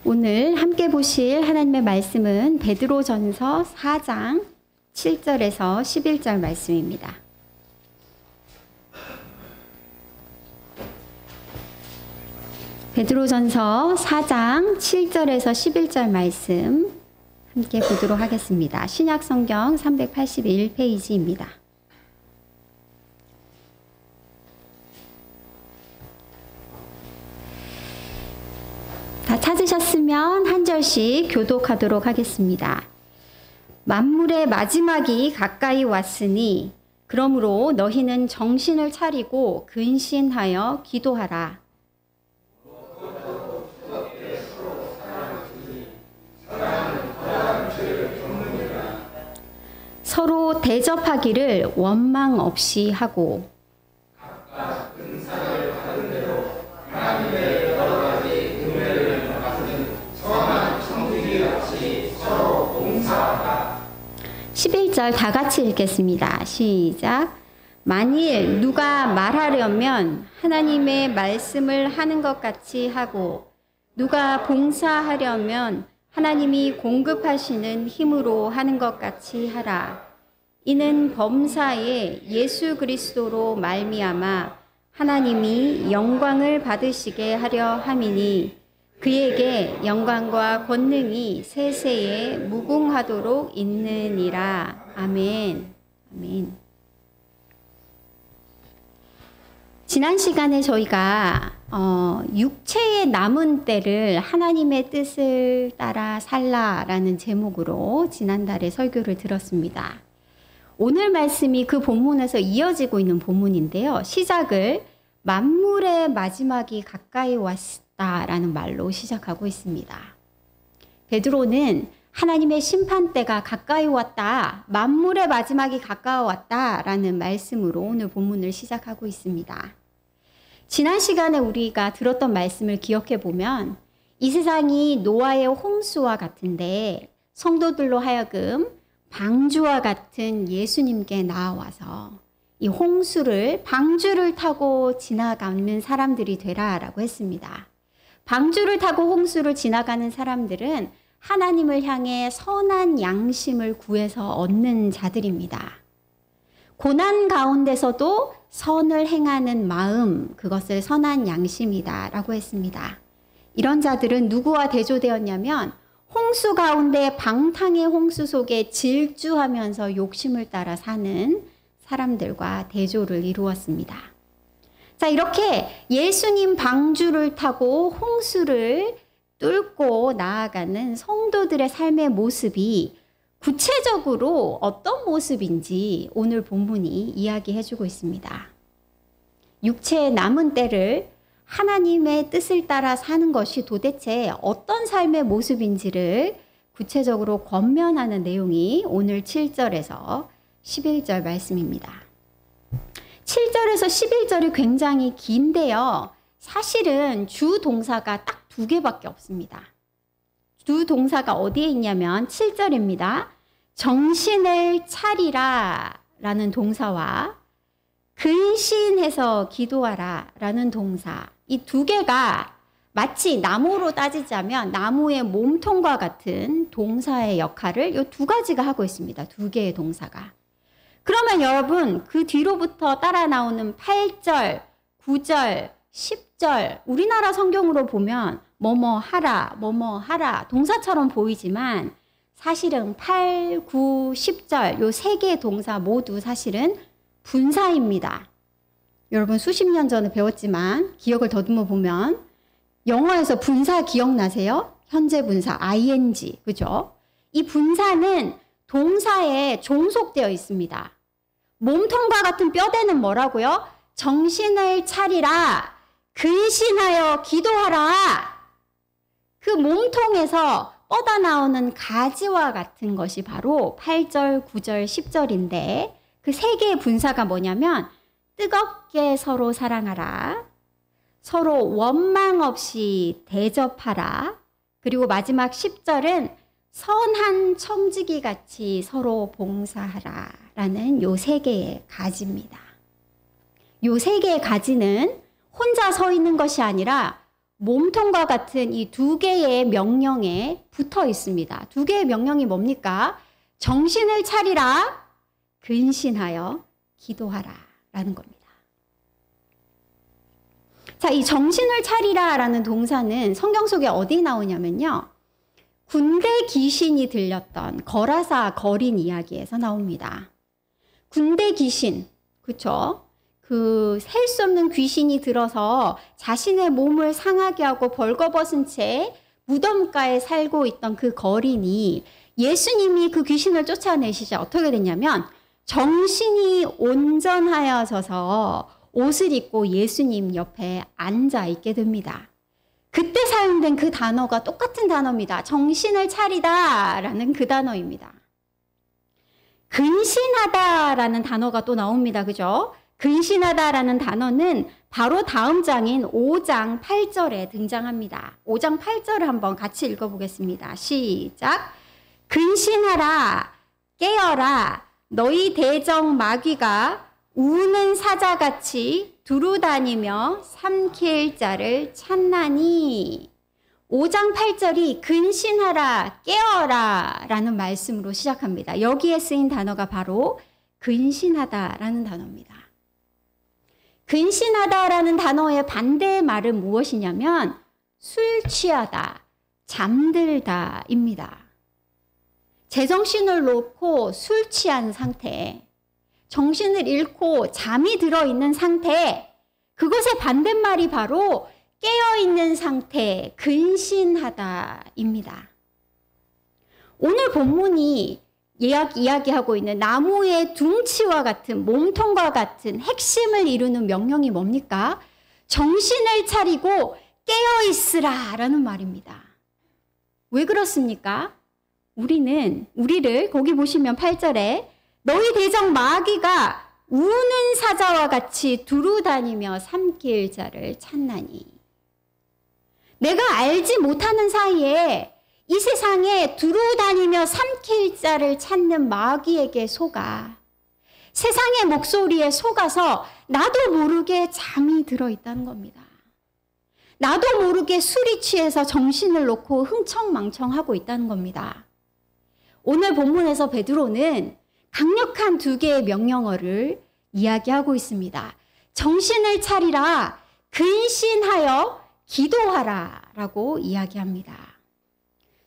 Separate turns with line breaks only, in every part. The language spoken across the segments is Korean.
오늘 함께 보실 하나님의 말씀은 베드로전서 4장 7절에서 11절 말씀입니다. 베드로전서 4장 7절에서 11절 말씀 함께 보도록 하겠습니다. 신약성경 381페이지입니다. 다 찾으셨으면 한 절씩 교독하도록 하겠습니다. 만물의 마지막이 가까이 왔으니 그러므로 너희는 정신을 차리고 근신하여 기도하라. 서로 대접하기를 원망 없이 하고 각각 은사를 받은 대로 하나님의 여러 가지 은혜를 받는 선한 청지기 같이 서로 봉사하라. 11절 다 같이 읽겠습니다. 시작. 만일 누가 말하려면 하나님의 말씀을 하는 것 같이 하고 누가 봉사하려면 하나님이 공급하시는 힘으로 하는 것 같이 하라. 이는 범사에 예수 그리스도로 말미암아 하나님이 영광을 받으시게 하려 함이니 그에게 영광과 권능이 세세에 무궁하도록 있느니라. 아멘. 아멘. 지난 시간에 저희가 육체의 남은 때를 하나님의 뜻을 따라 살라라는 제목으로 지난달에 설교를 들었습니다. 오늘 말씀이 그 본문에서 이어지고 있는 본문인데요. 시작을 만물의 마지막이 가까이 왔다라는 말로 시작하고 있습니다. 베드로는 하나님의 심판 때가 가까이 왔다, 만물의 마지막이 가까워왔다라는 말씀으로 오늘 본문을 시작하고 있습니다. 지난 시간에 우리가 들었던 말씀을 기억해 보면 이 세상이 노아의 홍수와 같은데 성도들로 하여금 방주와 같은 예수님께 나아와서 이 홍수를 방주를 타고 지나가는 사람들이 되라라고 했습니다. 방주를 타고 홍수를 지나가는 사람들은 하나님을 향해 선한 양심을 구해서 얻는 자들입니다. 고난 가운데서도 선을 행하는 마음, 그것을 선한 양심이다라고 했습니다. 이런 자들은 누구와 대조되었냐면 홍수 가운데 방탕의 홍수 속에 질주하면서 욕심을 따라 사는 사람들과 대조를 이루었습니다. 자, 이렇게 예수님 방주를 타고 홍수를 뚫고 나아가는 성도들의 삶의 모습이 구체적으로 어떤 모습인지 오늘 본문이 이야기해주고 있습니다. 육체의 남은 때를 하나님의 뜻을 따라 사는 것이 도대체 어떤 삶의 모습인지를 구체적으로 권면하는 내용이 오늘 7절에서 11절 말씀입니다. 7절에서 11절이 굉장히 긴데요. 사실은 주 동사가 딱 두 개밖에 없습니다. 주 동사가 어디에 있냐면 7절입니다. 정신을 차리라 라는 동사와 근신해서 기도하라 라는 동사, 이 두 개가 마치 나무로 따지자면 나무의 몸통과 같은 동사의 역할을 이 두 가지가 하고 있습니다. 두 개의 동사가. 그러면 여러분 그 뒤로부터 따라 나오는 8절, 9절, 10절 우리나라 성경으로 보면 뭐뭐 하라 동사처럼 보이지만 사실은 8, 9, 10절 요 세 개의 동사 모두 사실은 분사입니다. 여러분 수십 년 전에 배웠지만 기억을 더듬어 보면 영어에서 분사 기억나세요? 현재 분사 ing, 그죠? 이 분사는 동사에 종속되어 있습니다. 몸통과 같은 뼈대는 뭐라고요? 정신을 차리라, 근신하여 기도하라. 그 몸통에서 뻗어나오는 가지와 같은 것이 바로 8절, 9절, 10절인데 그 세 개의 분사가 뭐냐면 뜨겁게 서로 사랑하라, 서로 원망 없이 대접하라, 그리고 마지막 10절은 선한 청지기 같이 서로 봉사하라 라는 요 세 개의 가지입니다. 요 세 개의 가지는 혼자 서 있는 것이 아니라 몸통과 같은 이 두 개의 명령에 붙어 있습니다. 두 개의 명령이 뭡니까? 정신을 차리라, 근신하여 기도하라 라는 겁니다. 자, 이 정신을 차리라 라는 동사는 성경 속에 어디 나오냐면요. 군대 귀신이 들렸던 거라사 거린 이야기에서 나옵니다. 군대 귀신, 그쵸? 셀 수 없는 귀신이 들어서 자신의 몸을 상하게 하고 벌거벗은 채 무덤가에 살고 있던 그 거린이 예수님이 그 귀신을 쫓아내시자 어떻게 됐냐면 정신이 온전하여져서 옷을 입고 예수님 옆에 앉아 있게 됩니다. 그때 사용된 그 단어가 똑같은 단어입니다. 정신을 차리다 라는 그 단어입니다. 근신하다라는 단어가 또 나옵니다. 그죠? 근신하다라는 단어는 바로 다음 장인 5장 8절에 등장합니다. 5장 8절을 한번 같이 읽어보겠습니다. 시작. 근신하라, 깨어라, 너희 대적 마귀가 우는 사자같이 두루다니며 삼킬 자를 찾나니. 5장 8절이 근신하라, 깨어라 라는 말씀으로 시작합니다. 여기에 쓰인 단어가 바로 근신하다라는 단어입니다. 근신하다라는 단어의 반대의 말은 무엇이냐면 술 취하다, 잠들다입니다. 제정신을 놓고 술 취한 상태, 정신을 잃고 잠이 들어있는 상태, 그것의 반대말이 바로 깨어있는 상태, 근신하다입니다. 오늘 본문이 이야기하고 있는 나무의 둥치와 같은 몸통과 같은 핵심을 이루는 명령이 뭡니까? 정신을 차리고 깨어있으라 라는 말입니다. 왜 그렇습니까? 우리를 거기 보시면 8절에 너희 대적 마귀가 우는 사자와 같이 두루다니며 삼킬 자를 찾나니. 내가 알지 못하는 사이에 이 세상에 두루다니며 삼킬 자를 찾는 마귀에게 속아 세상의 목소리에 속아서 나도 모르게 잠이 들어있다는 겁니다. 나도 모르게 술이 취해서 정신을 놓고 흥청망청하고 있다는 겁니다. 오늘 본문에서 베드로는 강력한 두 개의 명령어를 이야기하고 있습니다. 정신을 차리라, 근신하여 기도하라 라고 이야기합니다.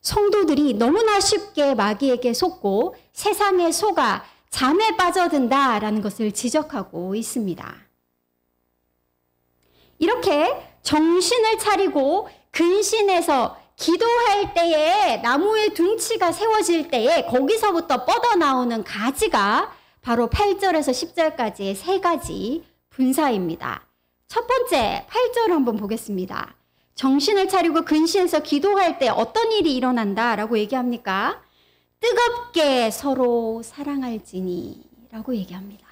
성도들이 너무나 쉽게 마귀에게 속고 세상에 속아 잠에 빠져든다라는 것을 지적하고 있습니다. 이렇게 정신을 차리고 근신해서 기도할 때에 나무의 둥치가 세워질 때에 거기서부터 뻗어나오는 가지가 바로 8절에서 10절까지의 세 가지 분사입니다. 첫 번째 8절을 한번 보겠습니다. 정신을 차리고 근신해서 기도할 때 어떤 일이 일어난다라고 얘기합니까? 뜨겁게 서로 사랑할지니 라고 얘기합니다.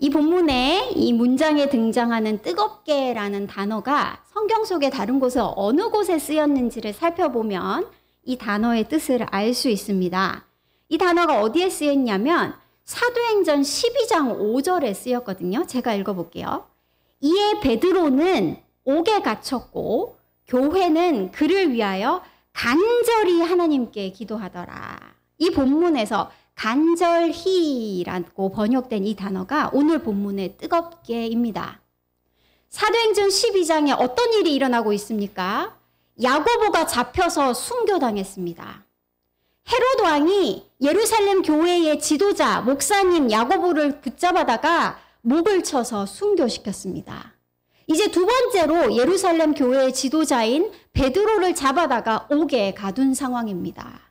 이 본문에 이 문장에 등장하는 뜨겁게라는 단어가 성경 속의 다른 곳에 어느 곳에 쓰였는지를 살펴보면 이 단어의 뜻을 알 수 있습니다. 이 단어가 어디에 쓰였냐면 사도행전 12장 5절에 쓰였거든요. 제가 읽어볼게요. 이에 베드로는 옥에 갇혔고 교회는 그를 위하여 간절히 하나님께 기도하더라. 이 본문에서 간절히라고 번역된 이 단어가 오늘 본문의 뜨겁게입니다. 사도행전 12장에 어떤 일이 일어나고 있습니까? 야고보가 잡혀서 순교당했습니다. 헤롯 왕이 예루살렘 교회의 지도자 목사님 야고보를 붙잡아다가 목을 쳐서 순교시켰습니다. 이제 두 번째로 예루살렘 교회의 지도자인 베드로를 잡아다가 옥에 가둔 상황입니다.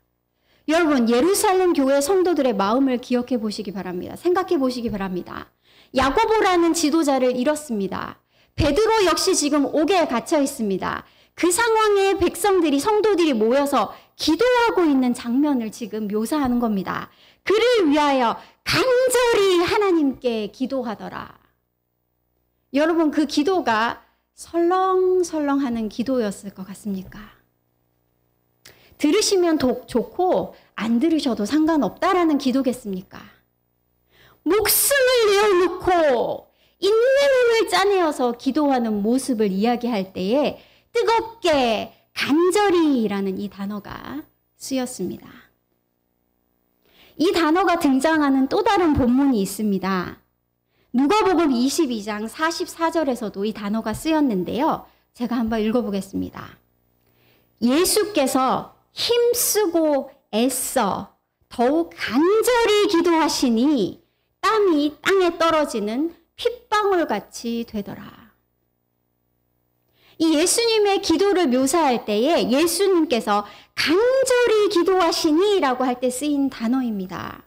여러분, 예루살렘 교회 성도들의 마음을 기억해 보시기 바랍니다. 생각해 보시기 바랍니다. 야고보라는 지도자를 잃었습니다. 베드로 역시 지금 옥에 갇혀 있습니다. 그 상황에 백성들이, 성도들이 모여서 기도하고 있는 장면을 지금 묘사하는 겁니다. 그를 위하여 간절히 하나님께 기도하더라. 여러분, 그 기도가 설렁설렁하는 기도였을 것 같습니까? 들으시면 좋고 안 들으셔도 상관없다라는 기도겠습니까? 목숨을 내어놓고 있는 힘을 짜내어서 기도하는 모습을 이야기할 때에 뜨겁게 간절히라는 이 단어가 쓰였습니다. 이 단어가 등장하는 또 다른 본문이 있습니다. 누가복음 22장 44절에서도 이 단어가 쓰였는데요. 제가 한번 읽어보겠습니다. 예수께서 힘쓰고 애써 더욱 간절히 기도하시니 땀이 땅에 떨어지는 핏방울같이 되더라. 이 예수님의 기도를 묘사할 때에 예수님께서 간절히 기도하시니라고 할 때 쓰인 단어입니다.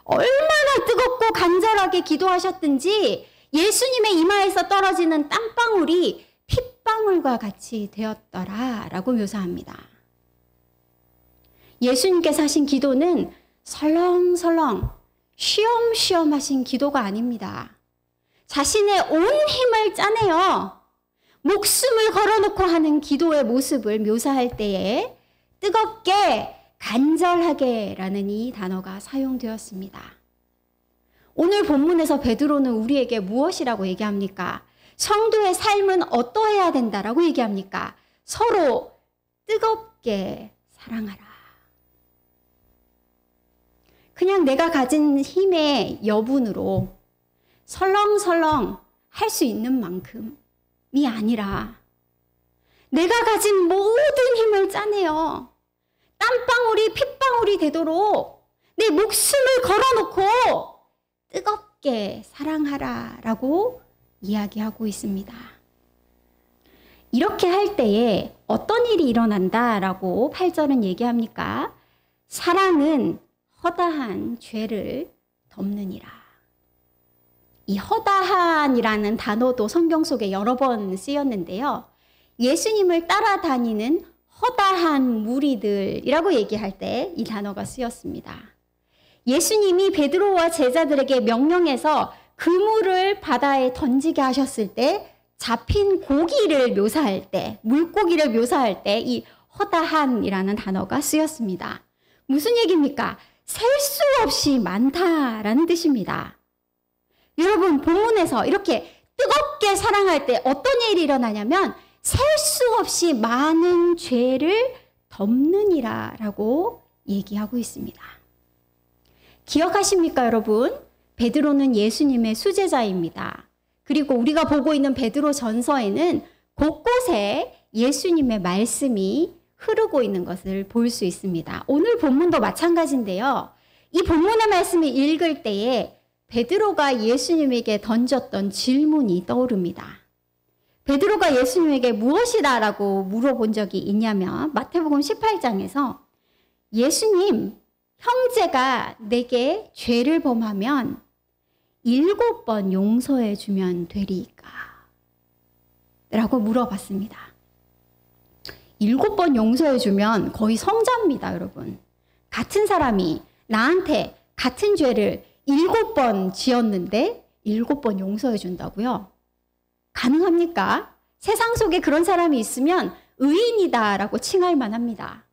얼마나 뜨겁고 간절하게 기도하셨든지 예수님의 이마에서 떨어지는 땀방울이 핏방울과 같이 되었더라라고 묘사합니다. 예수님께서 하신 기도는 설렁설렁 쉬엄쉬엄 하신 기도가 아닙니다. 자신의 온 힘을 짜내어 목숨을 걸어놓고 하는 기도의 모습을 묘사할 때에 뜨겁게 간절하게라는 이 단어가 사용되었습니다. 오늘 본문에서 베드로는 우리에게 무엇이라고 얘기합니까? 성도의 삶은 어떠해야 된다라고 얘기합니까? 서로 뜨겁게 사랑하라. 그냥 내가 가진 힘의 여분으로 설렁설렁 할 수 있는 만큼이 아니라 내가 가진 모든 힘을 짜내어 땀방울이 핏방울이 되도록 내 목숨을 걸어놓고 뜨겁게 사랑하라라고 이야기하고 있습니다. 이렇게 할 때에 어떤 일이 일어난다라고 8절은 얘기합니까? 사랑은 허다한 죄를 덮느니라. 이 허다한이라는 단어도 성경 속에 여러 번 쓰였는데요. 예수님을 따라다니는 허다한 무리들이라고 얘기할 때 이 단어가 쓰였습니다. 예수님이 베드로와 제자들에게 명령해서 그물을 바다에 던지게 하셨을 때 잡힌 고기를 묘사할 때, 물고기를 묘사할 때 이 허다한이라는 단어가 쓰였습니다. 무슨 얘기입니까? 셀 수 없이 많다라는 뜻입니다. 여러분, 본문에서 이렇게 뜨겁게 사랑할 때 어떤 일이 일어나냐면 셀 수 없이 많은 죄를 덮느니라 라고 얘기하고 있습니다. 기억하십니까, 여러분? 베드로는 예수님의 수제자입니다. 그리고 우리가 보고 있는 베드로 전서에는 곳곳에 예수님의 말씀이 흐르고 있는 것을 볼 수 있습니다. 오늘 본문도 마찬가지인데요. 이 본문의 말씀을 읽을 때에 베드로가 예수님에게 던졌던 질문이 떠오릅니다. 베드로가 예수님에게 무엇이다라고 물어본 적이 있냐면 마태복음 18장에서 예수님, 형제가 내게 죄를 범하면 7번 용서해 주면 되리까? 라고 물어봤습니다. 7번 용서해 주면 거의 성자입니다, 여러분. 같은 사람이 나한테 같은 죄를 7번 지었는데 7번 용서해 준다고요? 가능합니까? 세상 속에 그런 사람이 있으면 의인이다라고 칭할 만합니다.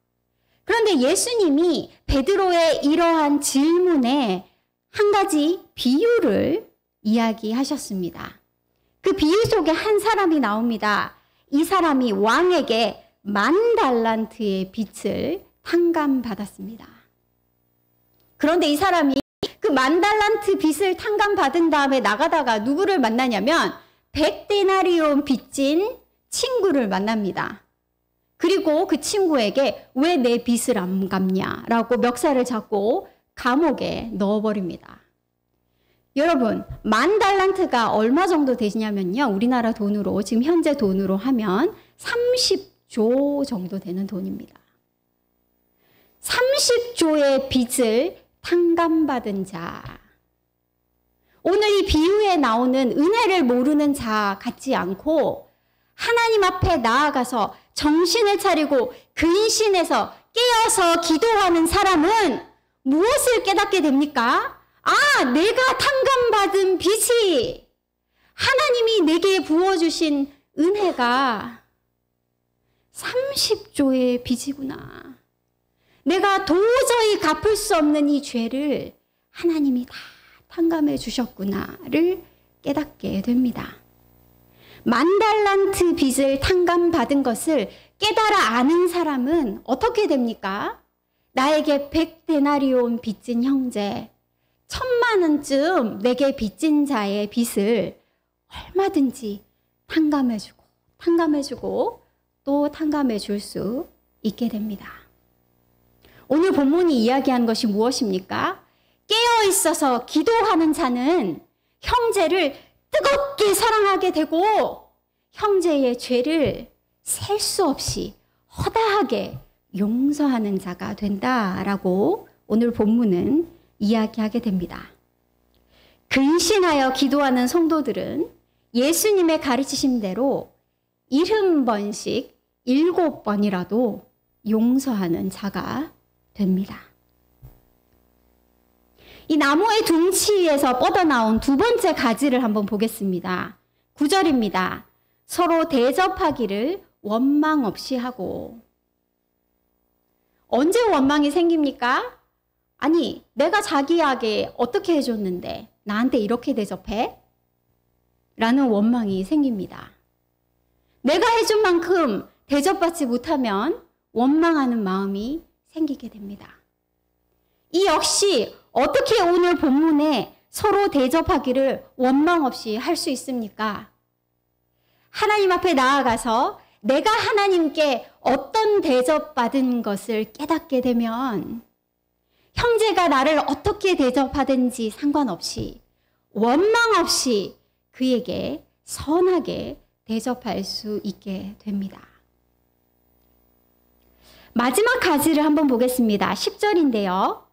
그런데 예수님이 베드로의 이러한 질문에 한 가지 비유를 이야기하셨습니다. 그 비유 속에 한 사람이 나옵니다. 이 사람이 왕에게 10,000달란트의 빚을 탕감받았습니다. 그런데 이 사람이 그 10,000달란트 빚을 탕감받은 다음에 나가다가 누구를 만나냐면 100데나리온 빚진 친구를 만납니다. 그리고 그 친구에게 왜 내 빚을 안 갚냐라고 멱살을 잡고 감옥에 넣어버립니다. 여러분, 10,000달란트가 얼마 정도 되시냐면요. 우리나라 돈으로 지금 현재 돈으로 하면 30조 정도 되는 돈입니다. 30조의 빚을 탕감받은 자. 오늘 이 비유에 나오는 은혜를 모르는 자 같지 않고 하나님 앞에 나아가서 정신을 차리고 근신해서 깨어서 기도하는 사람은 무엇을 깨닫게 됩니까? 아, 내가 탕감받은 빚이 하나님이 내게 부어주신 은혜가 30조의 빚이구나. 내가 도저히 갚을 수 없는 이 죄를 하나님이 다 탕감해 주셨구나를 깨닫게 됩니다. 10,000달란트 빚을 탕감받은 것을 깨달아 아는 사람은 어떻게 됩니까? 나에게 100데나리온 빚진 형제, 1,000,000원쯤 내게 빚진 자의 빚을 얼마든지 탕감해주고 또 탕감해 줄 수 있게 됩니다. 오늘 본문이 이야기한 것이 무엇입니까? 깨어 있어서 기도하는 자는 형제를 뜨겁게 사랑하게 되고 형제의 죄를 셀 수 없이 허다하게 용서하는 자가 된다라고 오늘 본문은 이야기하게 됩니다. 근신하여 기도하는 성도들은 예수님의 가르치심대로 70번씩 7번이라도 용서하는 자가 됩니다. 이 나무의 둥치에서 뻗어나온 두 번째 가지를 한번 보겠습니다. 9절입니다. 서로 대접하기를 원망 없이 하고. 언제 원망이 생깁니까? 아니, 내가 자기에게 어떻게 해줬는데 나한테 이렇게 대접해? 라는 원망이 생깁니다. 내가 해준 만큼 대접받지 못하면 원망하는 마음이 생기게 됩니다. 이 역시 어떻게 오늘 본문에 서로 대접하기를 원망 없이 할 수 있습니까? 하나님 앞에 나아가서 내가 하나님께 어떤 대접받은 것을 깨닫게 되면 형제가 나를 어떻게 대접하든지 상관없이 원망 없이 그에게 선하게 대접할 수 있게 됩니다. 마지막 가지를 한번 보겠습니다. 10절인데요.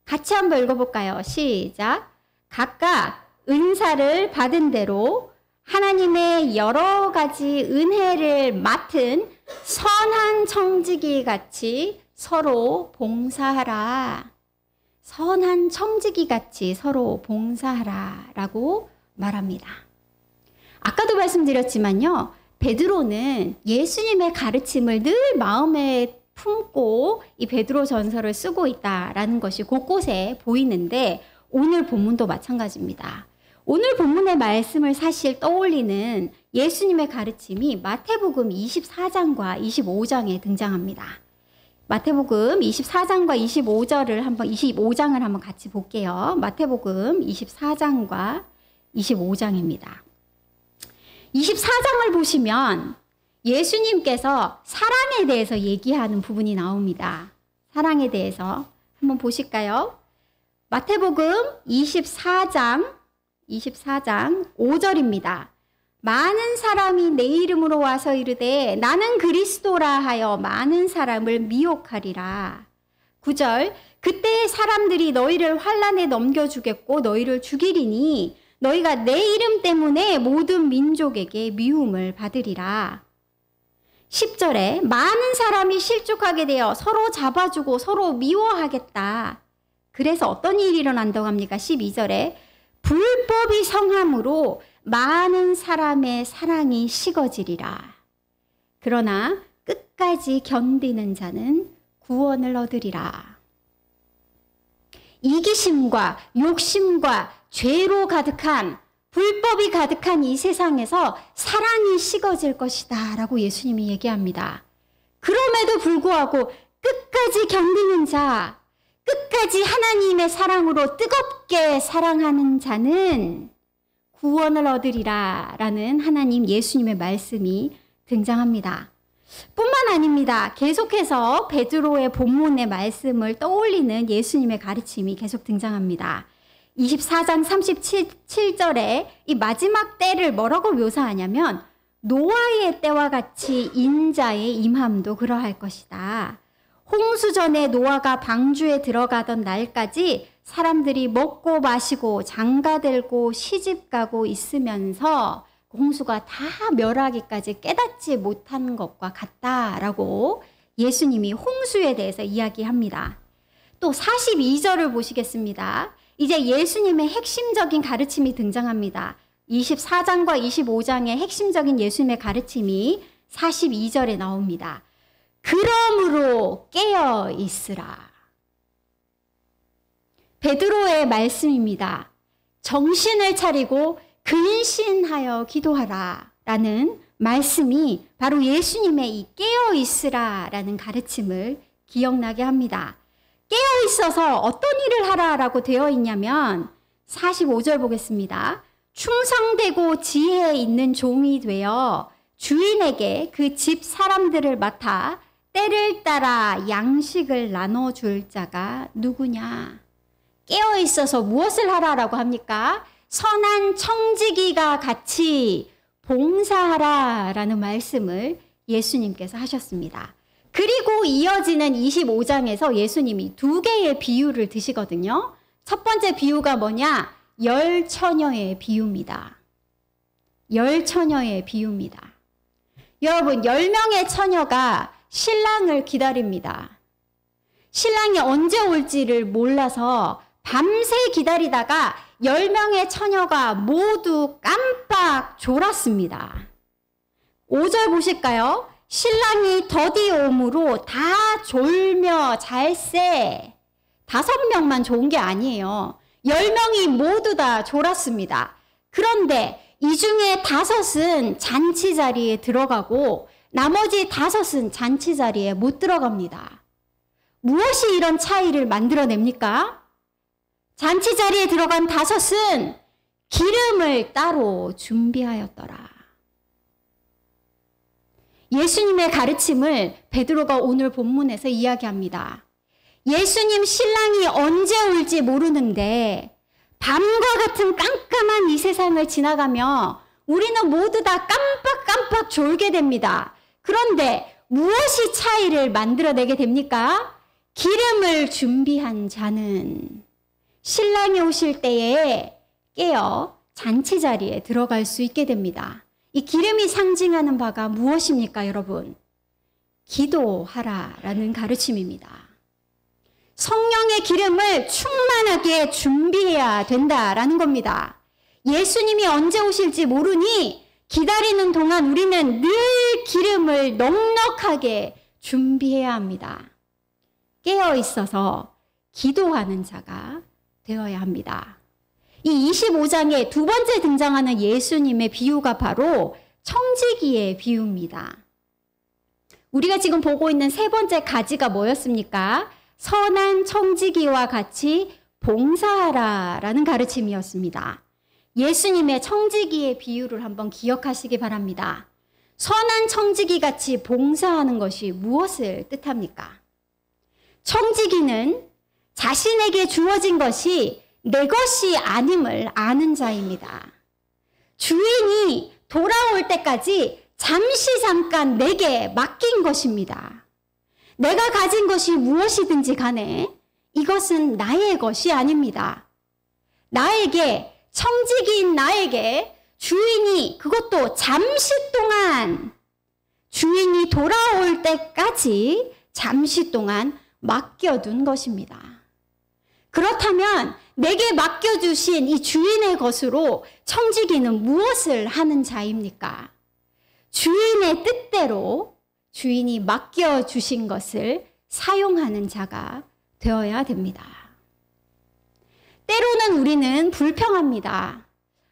같이 한번 읽어볼까요? 시작. 각각 은사를 받은 대로 하나님의 여러 가지 은혜를 맡은 선한 청지기 같이 서로 봉사하라. 선한 청지기 같이 서로 봉사하라 라고 말합니다. 아까도 말씀드렸지만요. 베드로는 예수님의 가르침을 늘 마음에 품고 이 베드로 전서를 쓰고 있다라는 것이 곳곳에 보이는데 오늘 본문도 마찬가지입니다. 오늘 본문의 말씀을 사실 떠올리는 예수님의 가르침이 마태복음 24장과 25장에 등장합니다. 마태복음 24장과 25장을 한번 같이 볼게요. 마태복음 24장과 25장입니다. 24장을 보시면 예수님께서 사랑에 대해서 얘기하는 부분이 나옵니다. 사랑에 대해서 한번 보실까요? 마태복음 24장 5절입니다. 많은 사람이 내 이름으로 와서 이르되 나는 그리스도라 하여 많은 사람을 미혹하리라. 9절 그때 사람들이 너희를 환난에 넘겨주겠고 너희를 죽이리니 너희가 내 이름 때문에 모든 민족에게 미움을 받으리라. 10절에 많은 사람이 실족하게 되어 서로 잡아주고 서로 미워하겠다. 그래서 어떤 일이 일어난다고 합니까? 12절에 불법이 성함으로 많은 사람의 사랑이 식어지리라. 그러나 끝까지 견디는 자는 구원을 얻으리라. 이기심과 욕심과 죄로 가득한 불법이 가득한 이 세상에서 사랑이 식어질 것이다 라고 예수님이 얘기합니다. 그럼에도 불구하고 끝까지 견디는 자, 끝까지 하나님의 사랑으로 뜨겁게 사랑하는 자는 구원을 얻으리라 라는 하나님 예수님의 말씀이 등장합니다. 뿐만 아닙니다. 계속해서 베드로의 본문의 말씀을 떠올리는 예수님의 가르침이 계속 등장합니다. 24장 37절에 이 마지막 때를 뭐라고 묘사하냐면 노아의 때와 같이 인자의 임함도 그러할 것이다. 홍수 전에 노아가 방주에 들어가던 날까지 사람들이 먹고 마시고 장가들고 시집가고 있으면서 홍수가 다 멸하기까지 깨닫지 못한 것과 같다라고 예수님이 홍수에 대해서 이야기합니다. 또 42절을 보시겠습니다. 이제 예수님의 핵심적인 가르침이 등장합니다. 24장과 25장의 핵심적인 예수님의 가르침이 42절에 나옵니다. 그러므로 깨어 있으라. 베드로의 말씀입니다. 정신을 차리고 근신하여 기도하라 라는 말씀이 바로 예수님의 이 깨어있으라 라는 가르침을 기억나게 합니다. 깨어있어서 어떤 일을 하라라고 되어 있냐면 45절 보겠습니다. 충성되고 지혜 있는 종이 되어 주인에게 그 집 사람들을 맡아 때를 따라 양식을 나눠줄 자가 누구냐. 깨어있어서 무엇을 하라라고 합니까? 선한 청지기가 같이 봉사하라 라는 말씀을 예수님께서 하셨습니다. 그리고 이어지는 25장에서 예수님이 두 개의 비유를 드시거든요. 첫 번째 비유가 뭐냐? 열처녀의 비유입니다. 열처녀의 비유입니다. 여러분, 10명의 처녀가 신랑을 기다립니다. 신랑이 언제 올지를 몰라서 밤새 기다리다가 10명의 처녀가 모두 깜빡 졸았습니다. 5절 보실까요? 신랑이 더디 오므로 다 졸며 잘세. 5명만 좋은 게 아니에요. 10명이 모두 다 졸았습니다. 그런데 이 중에 5은 잔치 자리에 들어가고 나머지 5은 잔치 자리에 못 들어갑니다. 무엇이 이런 차이를 만들어냅니까? 잔치 자리에 들어간 5은 기름을 따로 준비하였더라. 예수님의 가르침을 베드로가 오늘 본문에서 이야기합니다. 예수님 신랑이 언제 올지 모르는데 밤과 같은 깜깜한 이 세상을 지나가며 우리는 모두 다 깜빡깜빡 졸게 됩니다. 그런데 무엇이 차이를 만들어내게 됩니까? 기름을 준비한 자는 신랑이 오실 때에 깨어 잔치 자리에 들어갈 수 있게 됩니다. 이 기름이 상징하는 바가 무엇입니까, 여러분? 기도하라라는 가르침입니다. 성령의 기름을 충만하게 준비해야 된다라는 겁니다. 예수님이 언제 오실지 모르니 기다리는 동안 우리는 늘 기름을 넉넉하게 준비해야 합니다. 깨어 있어서 기도하는 자가 되어야 합니다. 이 25장에 두 번째 등장하는 예수님의 비유가 바로 청지기의 비유입니다. 우리가 지금 보고 있는 세 번째 가지가 뭐였습니까? 선한 청지기와 같이 봉사하라 라는 가르침이었습니다. 예수님의 청지기의 비유를 한번 기억하시기 바랍니다. 선한 청지기 같이 봉사하는 것이 무엇을 뜻합니까? 청지기는 자신에게 주어진 것이 내 것이 아님을 아는 자입니다. 주인이 돌아올 때까지 잠깐 내게 맡긴 것입니다. 내가 가진 것이 무엇이든지 간에 이것은 나의 것이 아닙니다. 나에게, 청지기인 나에게 주인이 그것도 잠시 동안, 주인이 돌아올 때까지 잠시 동안 맡겨둔 것입니다. 그렇다면 내게 맡겨주신 이 주인의 것으로 청지기는 무엇을 하는 자입니까? 주인의 뜻대로 주인이 맡겨주신 것을 사용하는 자가 되어야 됩니다. 때로는 우리는 불평합니다.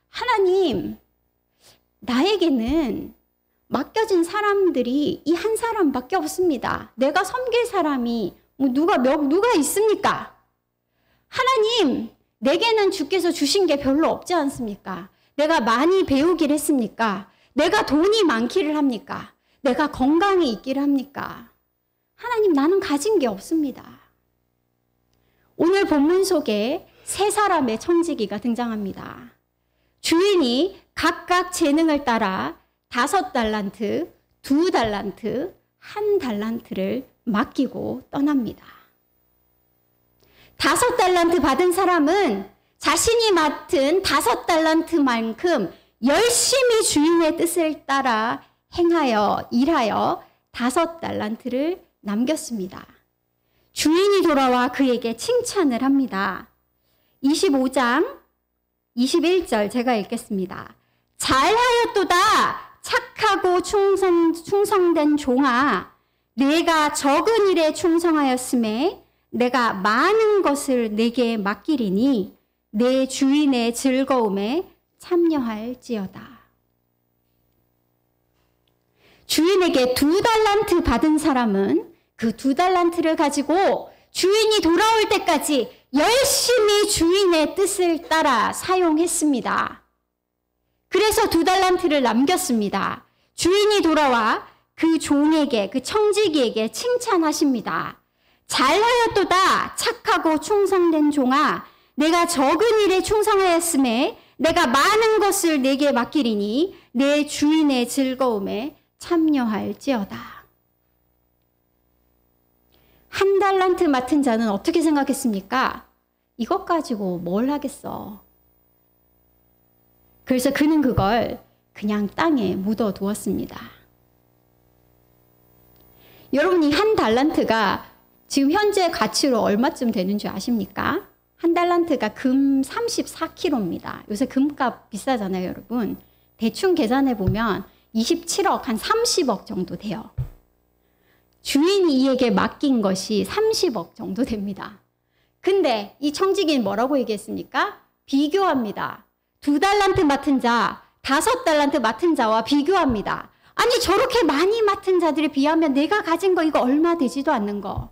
하나님, 나에게는 맡겨진 사람들이 이 한 사람밖에 없습니다. 내가 섬길 사람이 누가 있습니까? 하나님, 내게는 주께서 주신 게 별로 없지 않습니까? 내가 많이 배우기를 했습니까? 내가 돈이 많기를 합니까? 내가 건강이 있기를 합니까? 하나님, 나는 가진 게 없습니다. 오늘 본문 속에 세 사람의 청지기가 등장합니다. 주인이 각각 재능을 따라 5달란트, 2달란트, 1달란트를 맡기고 떠납니다. 5달란트 받은 사람은 자신이 맡은 5달란트만큼 열심히 주인의 뜻을 따라 행하여 일하여 5달란트를 남겼습니다. 주인이 돌아와 그에게 칭찬을 합니다. 25장 21절 제가 읽겠습니다. 잘하였도다 착하고 충성된 종아, 내가 적은 일에 충성하였음에 내가 많은 것을 내게 맡기리니 내 주인의 즐거움에 참여할지어다. 주인에게 2달란트 받은 사람은 그 2달란트를 가지고 주인이 돌아올 때까지 열심히 주인의 뜻을 따라 사용했습니다. 그래서 2달란트를 남겼습니다. 주인이 돌아와 그 종에게, 그 청지기에게 칭찬하십니다. 잘하였도다 착하고 충성된 종아, 내가 적은 일에 충성하였음에 내가 많은 것을 내게 맡기리니 내 주인의 즐거움에 참여할지어다. 1달란트 맡은 자는 어떻게 생각했습니까? 이것 가지고 뭘 하겠어. 그래서 그는 그걸 그냥 땅에 묻어두었습니다. 여러분, 이 1달란트가 지금 현재 가치로 얼마쯤 되는 줄 아십니까? 1달란트가 금 34kg입니다. 요새 금값 비싸잖아요, 여러분. 대충 계산해 보면 27억, 한 30억 정도 돼요. 주인이 이에게 맡긴 것이 30억 정도 됩니다. 근데 이 청지기는 뭐라고 얘기했습니까? 비교합니다. 2달란트 맡은 자, 5달란트 맡은 자와 비교합니다. 아니, 저렇게 많이 맡은 자들에 비하면 내가 가진 거 이거 얼마 되지도 않는 거.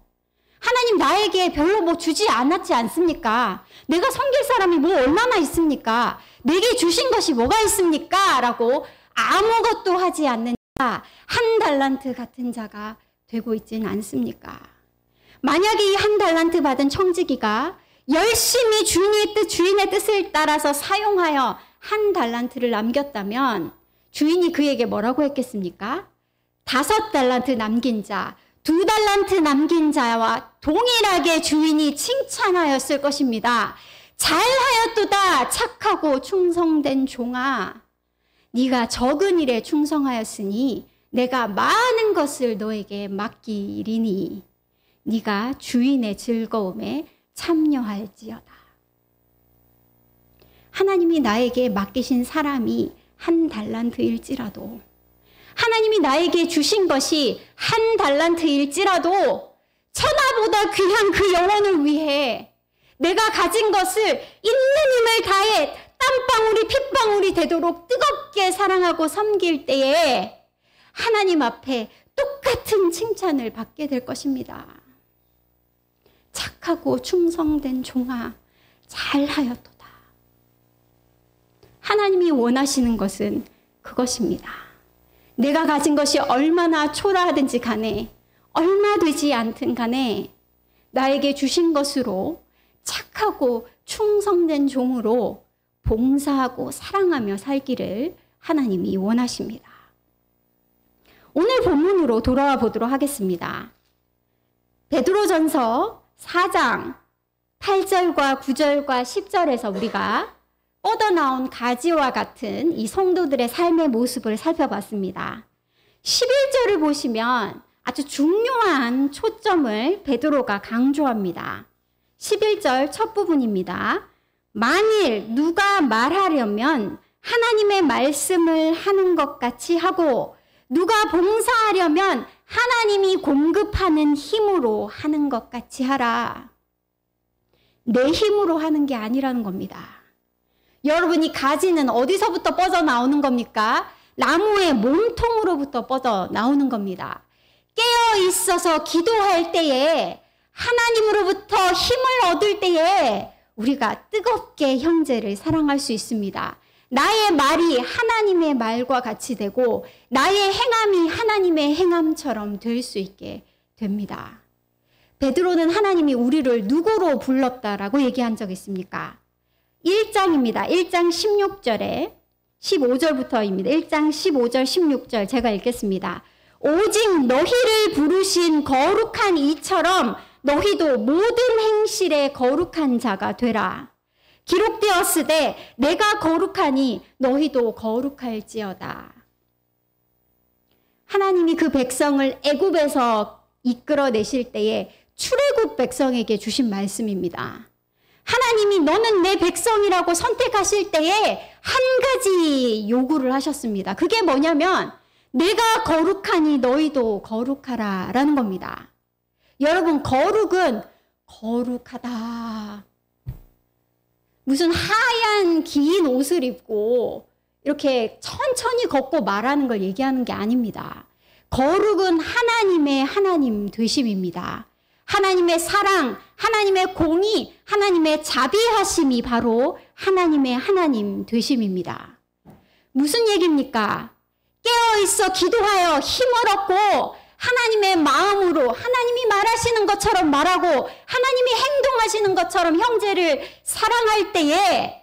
하나님 나에게 별로 뭐 주지 않았지 않습니까? 내가 섬길 사람이 뭐 얼마나 있습니까? 내게 주신 것이 뭐가 있습니까? 라고 아무것도 하지 않는 자, 1달란트 같은 자가 되고 있지는 않습니까? 만약에 이 1달란트 받은 청지기가 열심히 주인의 뜻을 따라서 사용하여 1달란트를 남겼다면 주인이 그에게 뭐라고 했겠습니까? 5달란트 남긴 자, 2달란트 남긴 자와 동일하게 주인이 칭찬하였을 것입니다. 잘하였도다 착하고 충성된 종아, 네가 적은 일에 충성하였으니 내가 많은 것을 너에게 맡기리니 네가 주인의 즐거움에 참여할지어다. 하나님이 나에게 맡기신 사람이 1달란트일지라도, 하나님이 나에게 주신 것이 1달란트일지라도 천하보다 귀한 그 영혼을 위해 내가 가진 것을 있는 힘을 다해 땀방울이 핏방울이 되도록 뜨겁게 사랑하고 섬길 때에 하나님 앞에 똑같은 칭찬을 받게 될 것입니다. 착하고 충성된 종아, 잘하였도다. 하나님이 원하시는 것은 그것입니다. 내가 가진 것이 얼마나 초라하든지 간에, 얼마 되지 않든 간에 나에게 주신 것으로 착하고 충성된 종으로 봉사하고 사랑하며 살기를 하나님이 원하십니다. 오늘 본문으로 돌아와 보도록 하겠습니다. 베드로전서 4장 8절과 9절과 10절에서 우리가 뻗어나온 가지와 같은 이 성도들의 삶의 모습을 살펴봤습니다. 11절을 보시면 아주 중요한 초점을 베드로가 강조합니다. 11절 첫 부분입니다. 만일 누가 말하려면 하나님의 말씀을 하는 것 같이 하고 누가 봉사하려면 하나님이 공급하는 힘으로 하는 것 같이 하라. 내 힘으로 하는 게 아니라는 겁니다. 여러분이 가지는 어디서부터 뻗어나오는 겁니까? 나무의 몸통으로부터 뻗어나오는 겁니다. 깨어 있어서 기도할 때에, 하나님으로부터 힘을 얻을 때에 우리가 뜨겁게 형제를 사랑할 수 있습니다. 나의 말이 하나님의 말과 같이 되고 나의 행함이 하나님의 행함처럼 될 수 있게 됩니다. 베드로는 하나님이 우리를 누구로 불렀다라고 얘기한 적 있습니까? 1장입니다. 1장 16절에 15절부터입니다. 1장 15절 16절 제가 읽겠습니다. 오직 너희를 부르신 거룩한 이처럼 너희도 모든 행실에 거룩한 자가 되라. 기록되었으되 내가 거룩하니 너희도 거룩할지어다. 하나님이 그 백성을 애굽에서 이끌어내실 때에 출애굽 백성에게 주신 말씀입니다. 하나님이 너는 내 백성이라고 선택하실 때에 한 가지 요구를 하셨습니다. 그게 뭐냐면 내가 거룩하니 너희도 거룩하라 라는 겁니다. 여러분, 거룩은 거룩하다. 무슨 하얀 긴 옷을 입고 이렇게 천천히 걷고 말하는 걸 얘기하는 게 아닙니다. 거룩은 하나님의 하나님 되심입니다. 하나님의 사랑, 하나님의 공의, 하나님의 자비하심이 바로 하나님의 하나님 되심입니다. 무슨 얘기입니까? 깨어있어 기도하여 힘을 얻고 하나님의 마음으로 하나님이 말하시는 것처럼 말하고 하나님이 행동하시는 것처럼 형제를 사랑할 때에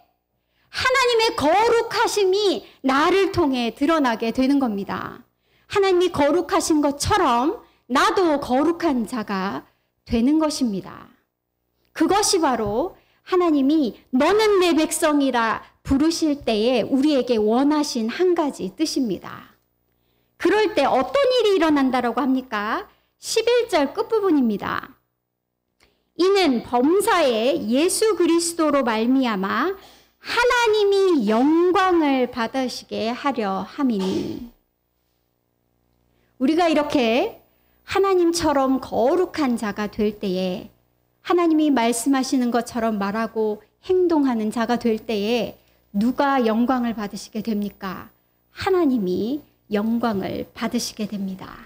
하나님의 거룩하심이 나를 통해 드러나게 되는 겁니다. 하나님이 거룩하신 것처럼 나도 거룩한 자가 되는 것입니다. 그것이 바로 하나님이 너는 내 백성이라 부르실 때에 우리에게 원하신 한 가지 뜻입니다. 그럴 때 어떤 일이 일어난다라고 합니까? 11절 끝부분입니다. 이는 범사에 예수 그리스도로 말미암아 하나님이 영광을 받으시게 하려 함이니. 우리가 이렇게 하나님처럼 거룩한 자가 될 때에 하나님이 말씀하시는 것처럼 말하고 행동하는 자가 될 때에 누가 영광을 받으시게 됩니까? 하나님이 영광을 받으시게 됩니다.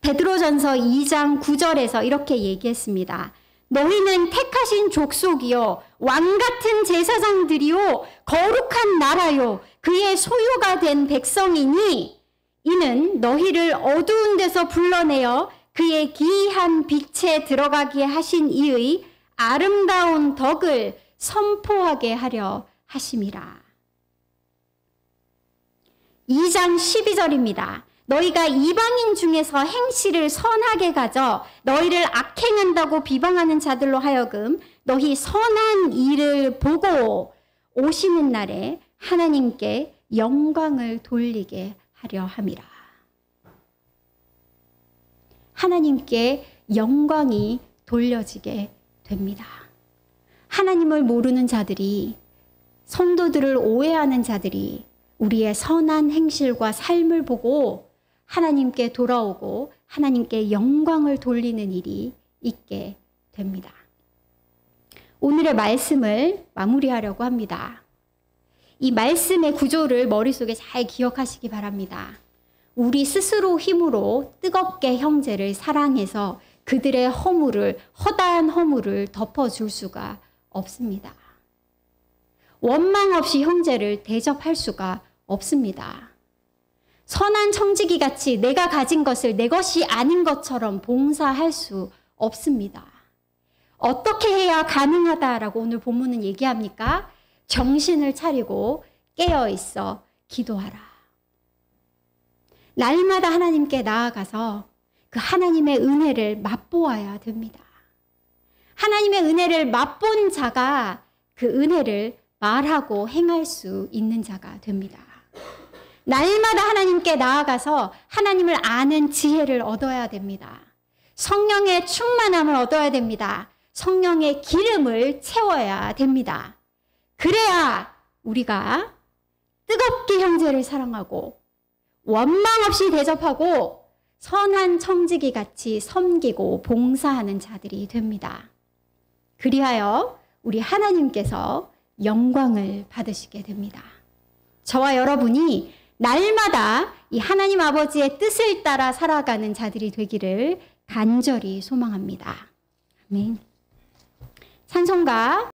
베드로전서 2장 9절에서 이렇게 얘기했습니다. 너희는 택하신 족속이요 왕같은 제사장들이요 거룩한 나라요 그의 소유가 된 백성이니 이는 너희를 어두운 데서 불러내어 그의 기이한 빛에 들어가게 하신 이의 아름다운 덕을 선포하게 하려 하심이라. 2장 12절입니다. 너희가 이방인 중에서 행실을 선하게 가져 너희를 악행한다고 비방하는 자들로 하여금 너희 선한 일을 보고 오시는 날에 하나님께 영광을 돌리게 하려 함이라. 하나님께 영광이 돌려지게 됩니다. 하나님을 모르는 자들이, 성도들을 오해하는 자들이 우리의 선한 행실과 삶을 보고 하나님께 돌아오고 하나님께 영광을 돌리는 일이 있게 됩니다. 오늘의 말씀을 마무리하려고 합니다. 이 말씀의 구조를 머릿속에 잘 기억하시기 바랍니다. 우리 스스로 힘으로 뜨겁게 형제를 사랑해서 그들의 허다한 허물을 덮어줄 수가 없습니다. 원망 없이 형제를 대접할 수가 없습니다. 선한 청지기 같이 내가 가진 것을 내 것이 아닌 것처럼 봉사할 수 없습니다. 어떻게 해야 가능하다라고 오늘 본문은 얘기합니까? 정신을 차리고 깨어있어 기도하라. 날마다 하나님께 나아가서 그 하나님의 은혜를 맛보아야 됩니다. 하나님의 은혜를 맛본 자가 그 은혜를 말하고 행할 수 있는 자가 됩니다. 날마다 하나님께 나아가서 하나님을 아는 지혜를 얻어야 됩니다. 성령의 충만함을 얻어야 됩니다. 성령의 기름을 채워야 됩니다. 그래야 우리가 뜨겁게 형제를 사랑하고 원망 없이 대접하고 선한 청지기 같이 섬기고 봉사하는 자들이 됩니다. 그리하여 우리 하나님께서 영광을 받으시게 됩니다. 저와 여러분이 날마다 이 하나님 아버지의 뜻을 따라 살아가는 자들이 되기를 간절히 소망합니다. 아멘. 찬송가